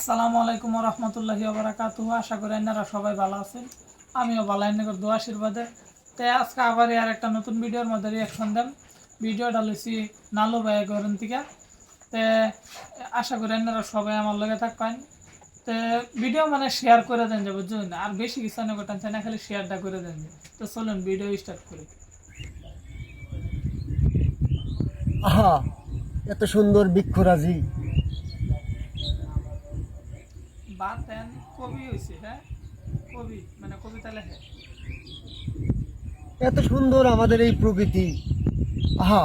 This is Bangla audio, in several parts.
আসসালামু আলাইকুম ওয়া রাহমাতুল্লাহি ওয়া বারাকাতুহু। আশা করি আপনারা সবাই ভালো আছেন, আমিও ভালো আছি দোয়া আশীর্বাদে। তো আজকে আবার আর একটা নতুন ভিডিওর মধ্যে রিয়াকশন দেন। ভিডিওটা লইছি নালু ভাই গরম থেকে। তো আশা করি আপনারা সবাই আমার লগে থাকবেন। তো ভিডিও মানে শেয়ার করে দেন যে বুঝছেন, আর বেশি কিছু না করতেন চাই না, খালি শেয়ারটা করে দেন। তো চলুন ভিডিও স্টার্ট করি। আহা, এত সুন্দর বৃক্ষরাজি। বাতেন কবি হয়েছে, হ্যাঁ কবি মানে কবিতা লেখে। এত সুন্দর আমাদের এই প্রকৃতি। আহা,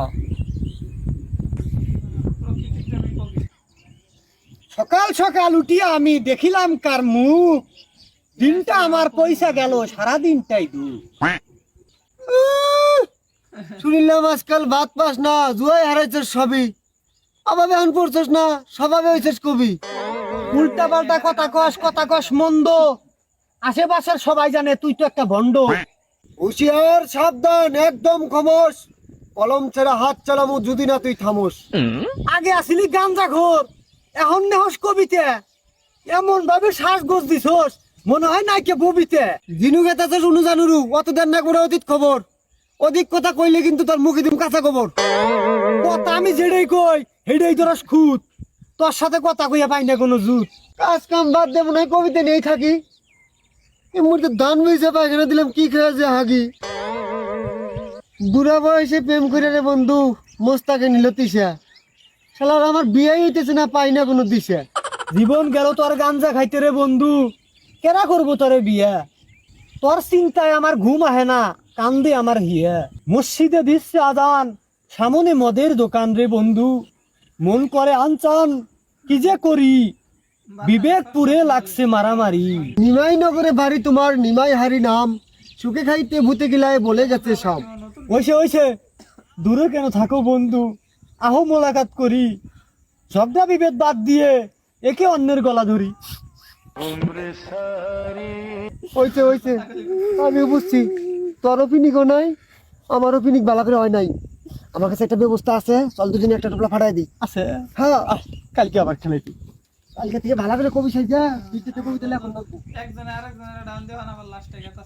প্রকৃতি প্রেমী কবি। সকাল সকাল উঠিয়া আমি দেখিলাম কার মুখ, দিনটা আমার পয়সা গেল, সারা দিনটাই দুঃখ। শুনিলাম আজকাল ভাত পাস না, জুয়াই হারাইছিস সবই, অভাবে এখন পড়ছিস না, স্বভাবে হয়েছিস কবি। উল্টা পাল্টা কথা কস মন্দ, আশেপাশের সবাই জানে তুই তো একটা ভণ্ড। হুঁশিয়ার, সাবধান, একদম খমোশ, কলম ছেড়া হাত চালামু যদি না তুই থামোস। আগে আসিলি গাঞ্জা ঘোর, এখন নেহস কবিতে, এমন ভাবে শ্বাস গোজ দিছস মনে হয় নাইকে ববিতে। জিনু গেতাছস উনু জানুরু, অত দেন না করে অতীত খবর, অধিক কথা কইলে কিন্তু তোর মুখে দিম কাঁচা খবর। কথা আমি যেটাই কই হেডাই তোরাস খুদ, তোর সাথে কথা কইয়া পাই না কোনো জুত। কাজ কাম বাদ দে মনে হয় কবিতা নেই থাকি, এই মুহূর্তে ধান বইছে পায়খানা দিলাম কি খেয়ে যে হাগি। বুড়া বয়সে প্রেম করে রে বন্ধু, মোস্তাকে নিল তিসা, শালার আমার বিয়াই হইতেছে না, পাই না কোনো দিশা। জীবন গেল তোর গাঞ্জা খাইতে রে বন্ধু, কেরা করবো তোরে বিয়া, তোর চিন্তায় আমার ঘুম আহে না, কান্দে আমার হিয়া। মসজিদে দিচ্ছে আদান, সামনে মদের দোকান রে বন্ধু, মন করে আনচান কি যে করি, বিবেকপুরে লাগছে মারামারি। নিমাই নগরে বাড়ি তোমার, নিমাই হারি নাম, সুখে খাইতে ভূতে গিলায় বলে গেছে সব। ওইসে দূরে কেন থাকো বন্ধু, আহো মোলাকাত করি, ঝগড়া বিভেদ বাদ দিয়ে একে অন্যের গলা ধরি। ওইছে আমি বুঝছি, তোরও পিনিকও নাই, আমারও পিনিক বালা করে হয় নাই। আমার কাছে একটা ব্যবস্থা আছে, চল দুদিন একটা টোপলা ফাটাই দিই। আছে হ্যাঁ, কালকে আবার খেলাইতি, কালকে থেকে ভালো করে কবি সাইজা কবিতা লেখন। একজনে আরেকজনের ডাউন দেওয়া না, আবার লাস্টে গেছে।